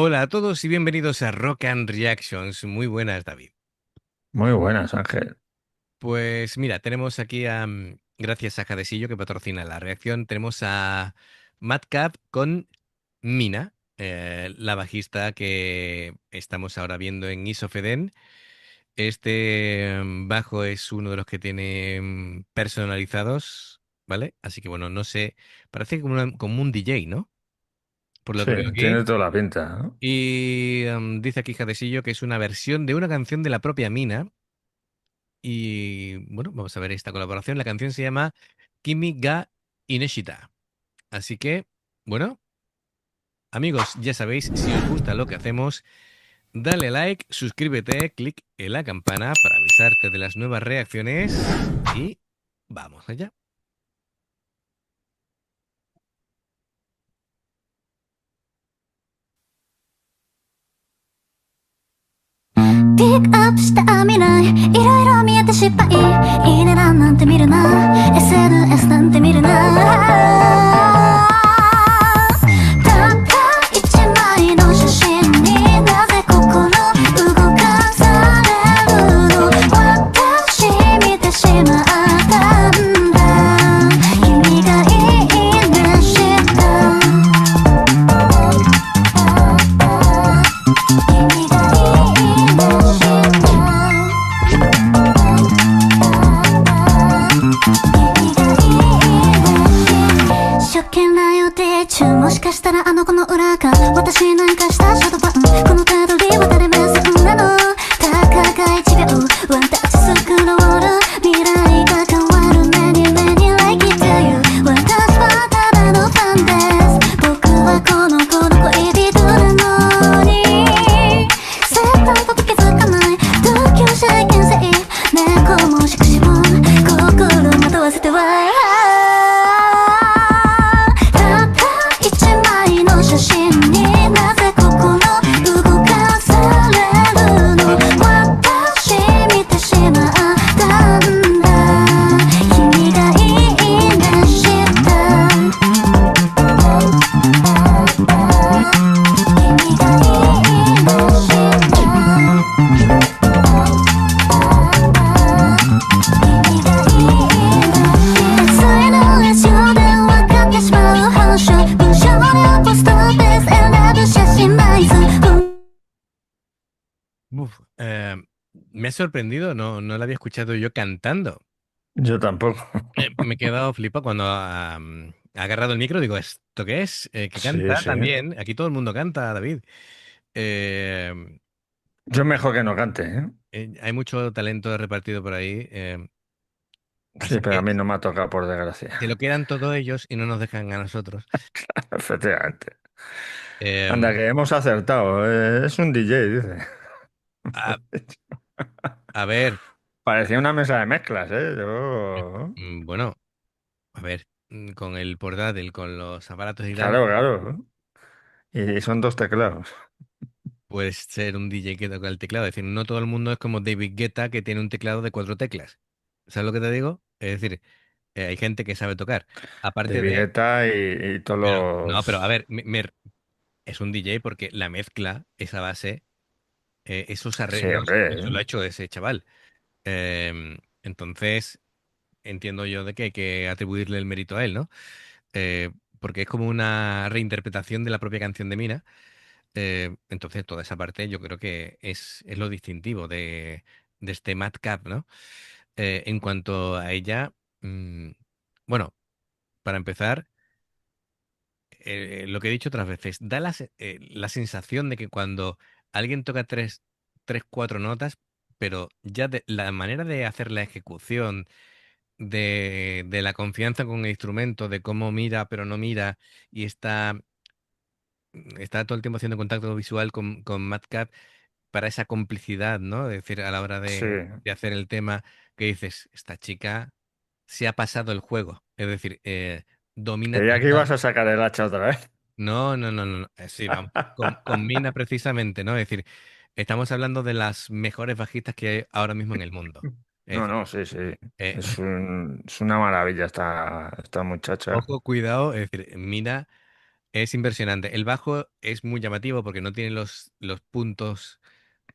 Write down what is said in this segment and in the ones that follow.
Hola a todos y bienvenidos a Rock and Reactions. Muy buenas, David. Muy buenas, Ángel. Pues mira, tenemos aquí gracias a Jadesillo que patrocina la reacción, tenemos a Madcap con Mina, la bajista que estamos ahora viendo en Isofeden. Este bajo es uno de los que tiene personalizados, ¿vale? Así que bueno, no sé, parece como un DJ, ¿no? Por lo Sí, que veo aquí. tiene toda la pinta, ¿no? Y dice aquí Jadesillo que es una versión de una canción de la propia Mina. Y bueno, vamos a ver esta colaboración. La canción se llama Kimi ga Ineshita. Así que, bueno, amigos, ya sabéis, si os gusta lo que hacemos, dale like, suscríbete, clic en la campana para avisarte de las nuevas reacciones. Y vamos allá.ピックアップした未来いろいろ見えて失敗いいねなんて見るな SNS なんて見るなたった一枚の写真になぜ心動かされるの私見てしまったんだ君がいいねした君が初見な予定中もしかしたらあの子の裏か私なんかしたシャドーバンこのたどりは誰目線なのたかが1秒ワンタッチスクロール未来が変わる目に目に like it to you 私はただのファンです僕はこの子の恋人なのに絶対僕気づかない同級者意見性猫もしくしも心惑わせてはたった一枚の写真になぜ心動かされるの私見てしまったんだ君がいいねした君がいいねしたSNS 上で分かってしまう話文章量ポストベース選ぶ写真枚数 Uf, me ha sorprendido, no la había escuchado yo cantando. Yo tampoco. Me he quedado flipado cuando ha agarrado el micro. Digo, ¿esto qué es? Que Sí, canta sí. también. Aquí todo el mundo canta, David. Eh, Yo mejor que no cante, ¿eh? Hay mucho talento repartido por ahí. Sí, Así pero que a mí no me ha tocado por se desgracia. lo quedan todos ellos y no nos dejan a nosotros. Efectivamente. Anda, Eh, que hemos acertado. Es un DJ, dice. a, a ver, Parecía una mesa de mezclas, ¿eh? Yo... bueno, a ver, con el portátil, con los aparatos y tal, Claro, claro. Y son dos teclados. puedes ser un DJ que toca el teclado. Es decir, no todo el mundo es como David Guetta que tiene un teclado de 4 teclas. ¿Sabes lo que te digo? Es decir, hay gente que sabe tocar. De Aparte de. Vigueta y todos Pero, no, pero a los... ver, es un DJ porque la mezcla, esa base, esos Sí, arreglos, hombre, eso ¿eh? lo ha hecho ese chaval. Entonces, entiendo yo de que hay que atribuirle el mérito a él, ¿no? Eh, Porque es como una reinterpretación de la propia canción de Mina. Entonces, toda esa parte yo creo que es lo distintivo de este Madcap, ¿no? En cuanto a ella, mm, bueno, para empezar. Lo que he dicho otras veces, da la sensación de que cuando alguien toca cuatro notas, pero ya la manera de hacer la ejecución, de la confianza con el instrumento, de cómo mira pero no mira, y está todo el tiempo haciendo contacto visual con Madcap para esa complicidad, ¿no? Es decir, a la hora Sí. de hacer el tema, que dices, esta chica se ha pasado el juego, es decir, domina Creía que ibas a sacar el hacha otra vez. no, no, no, no. Sí, vamos. Con Mina precisamente, ¿no? Es decir, estamos hablando de las mejores bajistas que hay ahora mismo en el mundo. Es No, decir, no, sí, sí. eh, Es una maravilla esta muchacha. ojo, cuidado, es decir, Mina, Es impresionante. El bajo es muy llamativo porque no tiene los puntos,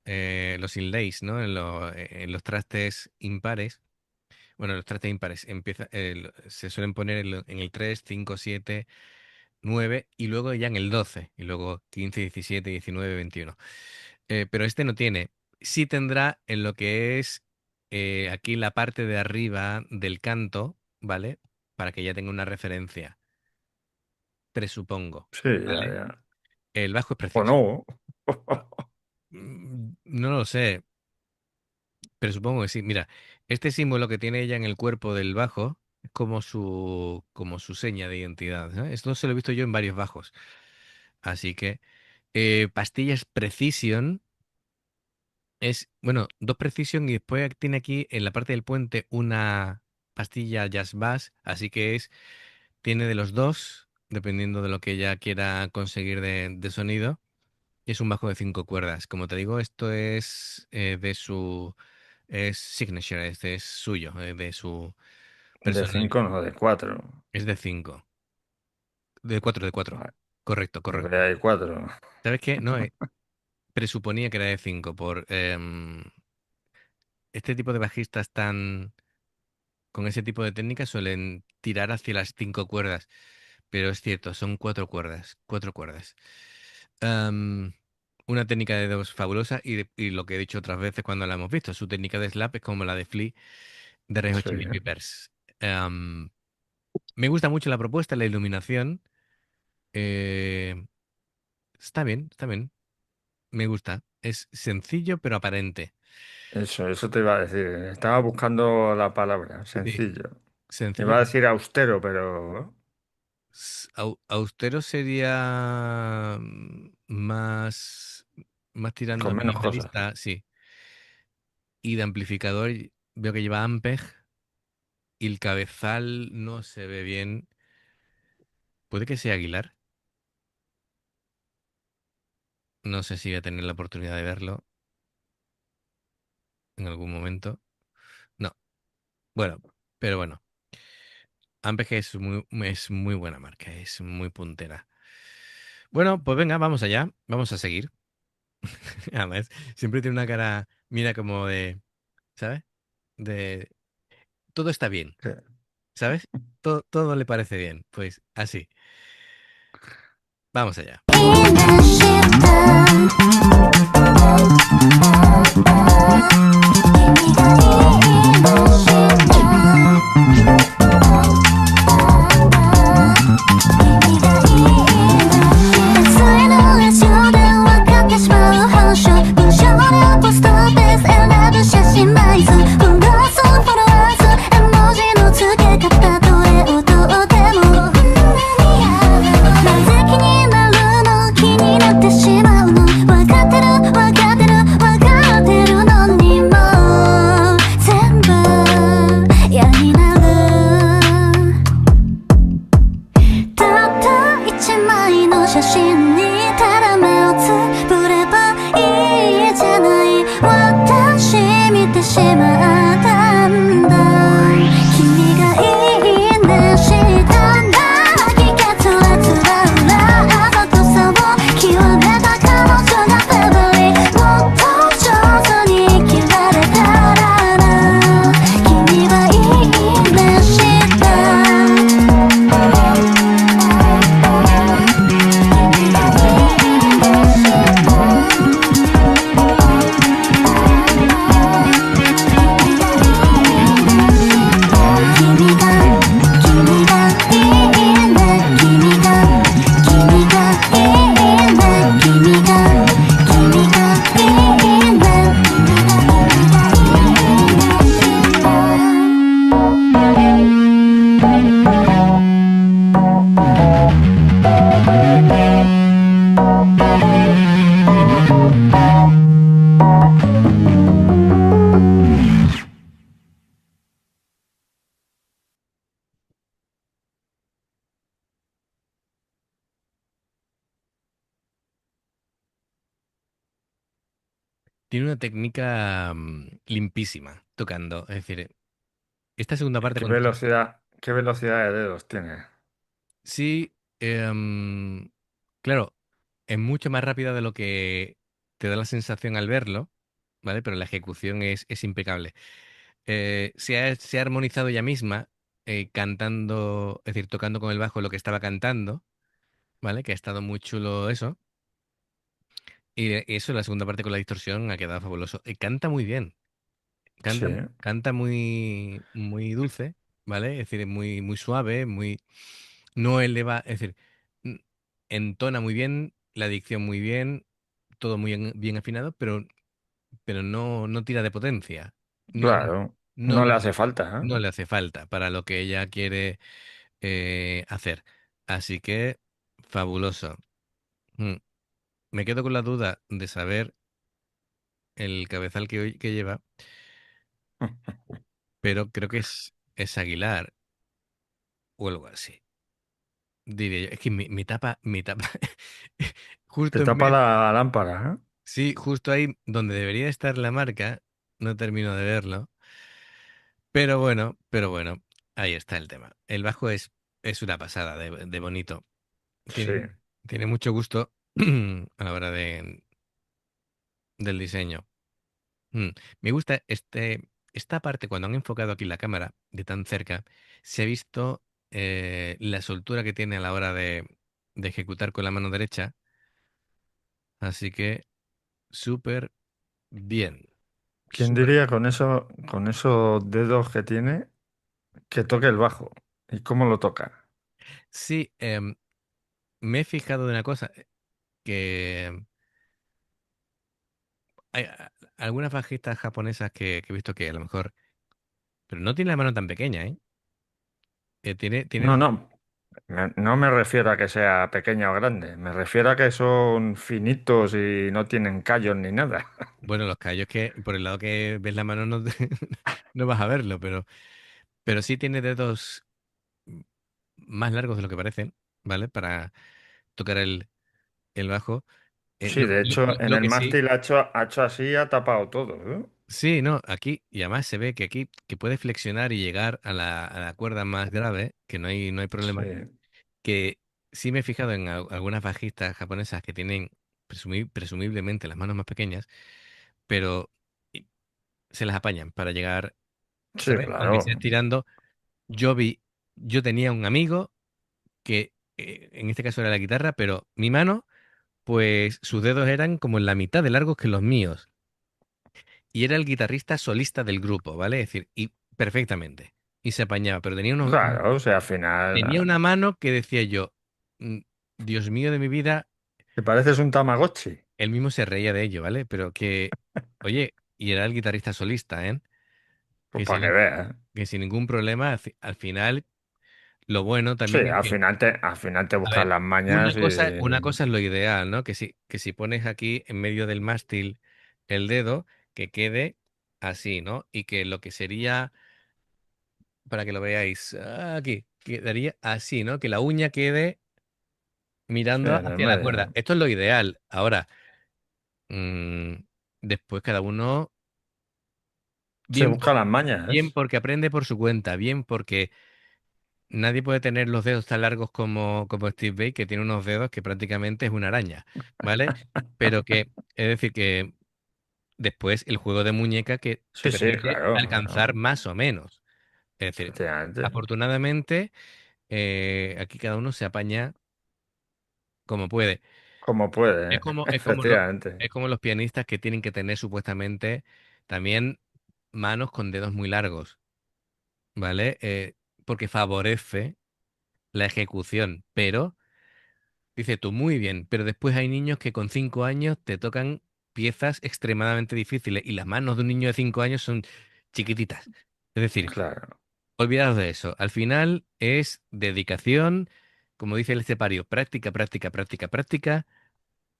los inlays, ¿no? En los trastes impares. Bueno, los trastes impares se suelen poner en el 3, 5, 7, 9 y luego ya en el 12. Y luego 15, 17, 19, 21. Pero este no tiene. Sí tendrá en lo que es aquí la parte de arriba del canto, ¿vale? Para que ya tenga una referencia, presupongo, Sí, ya, ¿vale? ya. El bajo es O precioso. no. No lo sé, pero supongo que sí. Mira, este símbolo que tiene ella en el cuerpo del bajo es como su seña de identidad, ¿no? Esto se lo he visto yo en varios bajos. Así que pastillas Precision es, bueno, dos Precision y después tiene aquí en la parte del puente una pastilla Jazz Bass, así que tiene de los dos, dependiendo de lo que ella quiera conseguir de sonido. Y es un bajo de 5 cuerdas. Como te digo, esto es es signature, este es suyo, de su De personalidad. 5 no, de 4. Es de 5, de 4 de 4. Correcto, Yo correcto. creía de 4. ¿Sabes qué? No, presuponía que era de 5 este tipo de bajistas con ese tipo de técnica suelen tirar hacia las 5 cuerdas, pero es cierto, son 4 cuerdas, 4 cuerdas. Am, una técnica de dos fabulosa y lo que he dicho otras veces cuando la hemos visto, su técnica de slap es como la de Flea de Red Hot Sí. Chili Peppers. Am, me gusta mucho la propuesta, la iluminación. eh, está bien, está bien. Me gusta. Es sencillo pero aparente. Eso te iba a decir. Estaba buscando la palabra, Sí, sencillo. sencillo Iba a pero decir austero, pero austero sería más tirando con a menos cosas. minimalista, sí. Y de amplificador veo que lleva Ampeg y el cabezal no se ve bien. Puede que sea Aguilar. No sé si voy a tener la oportunidad de verlo en algún momento. No. Bueno, pero bueno. Ampeg es muy buena marca, es muy puntera. Bueno, pues venga, vamos allá. Vamos a seguir. Además, siempre tiene una cara, mira como de, ¿sabes? De todo está bien, Sí. ¿sabes? Todo le parece bien. Pues así. Vamos allá. Tiene una técnica limpísima tocando. Es decir, esta segunda parte cuando Qué velocidad de dedos tiene? sí, Em, claro, es mucho más rápida de lo que te da la sensación al verlo, ¿vale? Pero la ejecución es impecable. Se ha armonizado ella misma, cantando, es decir, tocando con el bajo lo que estaba cantando, ¿vale? Que ha estado muy chulo eso. Y eso, la segunda parte con la distorsión ha quedado fabuloso. Canta muy bien, Sí, canta muy, muy dulce, ¿vale? Es decir, muy, muy suave, muy, no eleva, es decir, n- entona muy bien, la dicción muy bien, todo muy bien afinado, pero no tira de potencia. No, claro. no No le le hace, hace falta, no ¿eh? le hace falta para lo que ella quiere hacer. Así que, fabuloso. Mm. Me quedo con la duda de saber el cabezal que lleva, pero creo que es Aguilar o algo así. Diría yo. Es que mi tapa, Te justo en tapa medio. la lámpara, ¿eh? Sí, justo ahí donde debería estar la marca, no termino de verlo. Pero bueno, ahí está el tema. El bajo es una pasada de bonito. Sí. Tiene, tiene mucho gusto a la hora del diseño. Mm. Me gusta esta parte cuando han enfocado aquí la cámara de tan cerca, se ha visto la soltura que tiene a la hora de ejecutar con la mano derecha. Así que súper bien. ¿Quién Súper diría bien. con esos dedos que tiene que toque el bajo? ¿Y cómo lo toca? Sí, me he fijado de una cosa, que hay algunas bajistas japonesas que he visto que a lo mejor, pero no tiene la mano tan pequeña, ¿eh? Tiene, No, no. No me refiero a que sea pequeña o grande. Me refiero a que son finitos y no tienen callos ni nada. bueno, los callos que por el lado que ves la mano no, no vas a verlo, pero sí tiene dedos más largos de lo que parecen, ¿vale? Para tocar el bajo. Sí, de hecho, en Lo el que sí, mástil ha hecho así, ha tapado todo, ¿eh? sí, no, aquí, y además se ve que aquí que puede flexionar y llegar a la cuerda más grave, que no hay problema, Sí, que sí me he fijado en algunas bajistas japonesas que tienen presumiblemente las manos más pequeñas, pero y- se las apañan para llegar, sí, ¿sabes? Aunque sea claro. estirando, yo vi, yo tenía un amigo que en este caso era la guitarra, pero mi mano, pues sus dedos eran como en la mitad de largos que los míos. Y era el guitarrista solista del grupo, ¿vale? Es decir, y perfectamente. Y se apañaba, pero Claro, o sea, al final tenía una mano que decía yo, "Mm, Dios mío de mi vida", te pareces un Tamagotchi. él mismo se reía de ello, ¿vale? Pero que, oye, y era el guitarrista solista, ¿eh? Pues Que para que sin, veas. que sin ningún problema, al final, lo bueno Sí, también es que, al final te a buscas ver, las una mañas cosa, y... una cosa es lo ideal, ¿no? Que si pones aquí en medio del mástil el dedo, que quede así, ¿no? Y que lo que sería, para que lo veáis, aquí, quedaría así, ¿no? Que la uña quede Sí, mirando en el hacia la cuerda. medio. Esto es lo ideal. Ahora, mm, después cada uno, Se bien, busca las bien mañas. porque aprende por su cuenta, bien porque nadie puede tener los dedos tan largos como Steve Vai, que tiene unos dedos que prácticamente es una araña, ¿vale? Pero que, es decir, que después el juego de muñeca que te Sí, sí, permite claro, alcanzar claro. más o menos. Es decir, Efectivamente. afortunadamente, aquí cada uno se apaña como puede. Como Es puede, como, es como, lo- efectivamente. es como los pianistas que tienen que tener supuestamente también manos con dedos muy largos, ¿vale? Porque favorece la ejecución. Pero, dice tú, muy bien, pero después hay niños que con 5 años te tocan piezas extremadamente difíciles y las manos de un niño de 5 años son chiquititas. Es decir, Claro. olvidaos de eso. Al final es dedicación, como dice el estepario, práctica, práctica, práctica, práctica.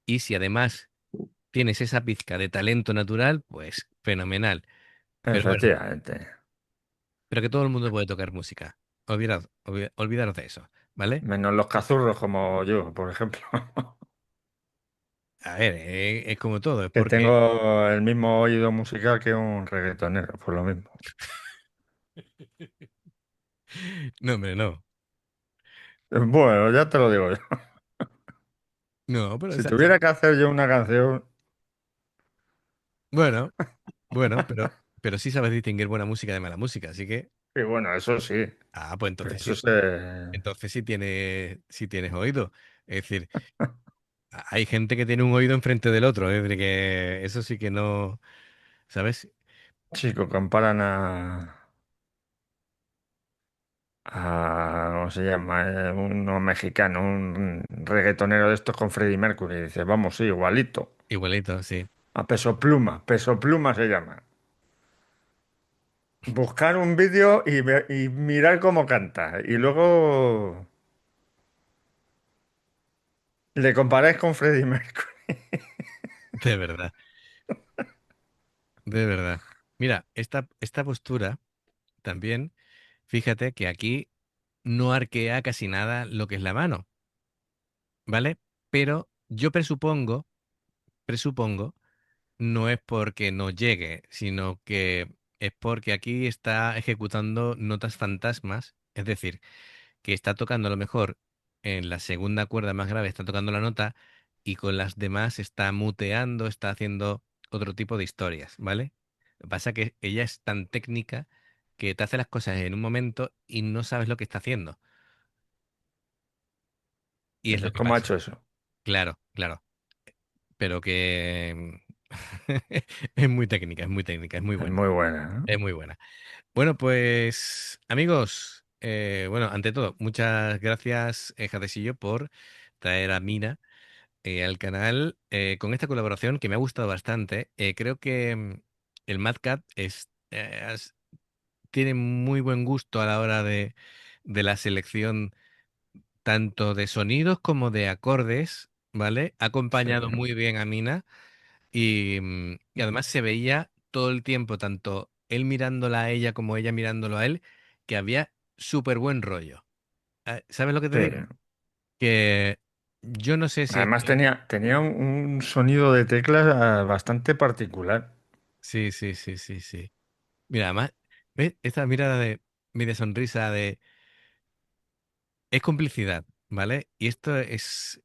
Y si además tienes esa pizca de talento natural, pues fenomenal. Pero bueno, Efectivamente. pero que todo el mundo puede tocar música. Olvidaros de eso, ¿vale? Menos los cazurros como yo, por ejemplo. A ver, es como todo, es Que porque... tengo el mismo oído musical que un reggaetonero, por lo mismo. No, hombre, no. Bueno, ya te lo digo yo. No, pero Si tuviera que hacer yo una canción, bueno, bueno, pero sí sabes distinguir buena música de mala música, así que, y bueno, eso sí, pues pero entonces eso sí, se... entonces sí tienes oído. Es decir, hay gente que tiene un oído enfrente del otro, es decir, que eso sí que no, ¿sabes? Chico, comparan ¿cómo se llama? Uno mexicano, un reggaetonero de estos con Freddie Mercury. Y dice, vamos, sí, igualito. Igualito, sí. A Peso Pluma se llama. Buscar un vídeo y mirar cómo canta. Y luego le comparáis con Freddie Mercury. De verdad, de verdad. Mira, esta postura también, fíjate que aquí no arquea casi nada lo que es la mano, ¿vale? Pero yo presupongo, no es porque no llegue, sino que es porque aquí está ejecutando notas fantasmas, es decir, que está tocando a lo mejor en la segunda cuerda más grave, está tocando la nota y con las demás está muteando, está haciendo otro tipo de historias, ¿vale? Lo que pasa es que ella es tan técnica que te hace las cosas en un momento y no sabes lo que está haciendo. Y es lo que ¿Cómo ha pasa. hecho eso? Claro, claro. Pero que es muy técnica, es muy técnica, es muy Es buena. muy buena, Es muy buena. Bueno, pues amigos, bueno, ante todo, muchas gracias, Jadesillo, por traer a Mina al canal con esta colaboración que me ha gustado bastante. Creo que el Mad Cat tiene muy buen gusto a la hora de la selección tanto de sonidos como de acordes, ¿vale? Ha Sí, acompañado muy bien a Mina. Y además se veía todo el tiempo, tanto él mirándola a ella como ella mirándolo a él, que había súper buen rollo. ¿Sabes lo que te sí. digo? Que yo no sé si es Además que... tenía un sonido de teclas bastante particular. Sí, sí, sí, sí, sí. Mira, además, ¿ves? Esta mirada de media sonrisa de... Es complicidad, ¿vale? Y esto es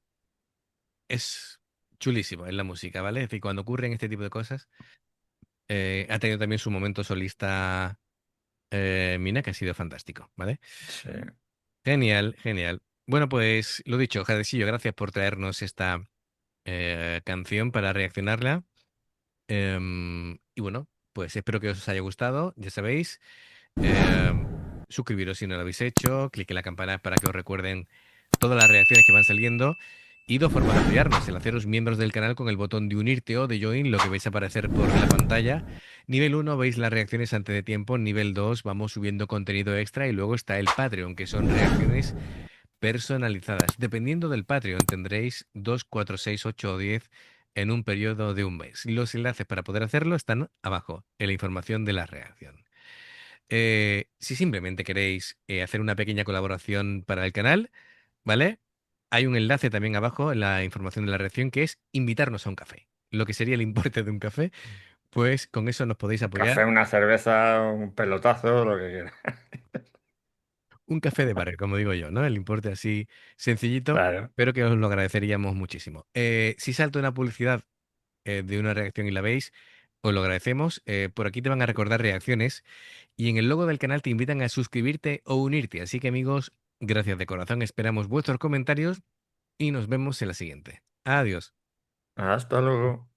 chulísimo en la música, ¿vale? Es decir, cuando ocurren este tipo de cosas, ha tenido también su momento solista Mina, que ha sido fantástico, ¿vale? Sí. Genial, genial. Bueno, pues lo dicho, Jadecillo, gracias por traernos esta canción para reaccionarla. Y bueno, pues espero que os haya gustado, ya sabéis. em, Suscribiros si no lo habéis hecho, clique en la campana para que os recuerden todas las reacciones que van saliendo. Y dos formas de apoyarnos, el haceros miembros del canal con el botón de unirte o de join, lo que vais a aparecer por la pantalla. Nivel uno veis las reacciones antes de tiempo. Nivel 2 vamos subiendo contenido extra y luego está el Patreon, que son reacciones personalizadas. Dependiendo del Patreon, tendréis 2, 4, 6, 8 o 10 en un periodo de un mes. Los enlaces para poder hacerlo están abajo, en la información de la reacción. Si simplemente queréis hacer una pequeña colaboración para el canal, ¿vale? Hay un enlace también abajo en la información de la reacción que es invitarnos a un café. Lo que sería el importe de un café, pues con eso nos podéis Un apoyar. café, una cerveza, un pelotazo, lo que quieras. Un café de barrio, como digo yo, ¿no? El importe así sencillito, Claro. pero que os lo agradeceríamos muchísimo. Si salto una publicidad de una reacción y la veis, os lo agradecemos. Por aquí te van a recordar reacciones y en el logo del canal te invitan a suscribirte o unirte. Así que amigos, gracias de corazón, esperamos vuestros comentarios y nos vemos en la siguiente. Adiós. Hasta luego.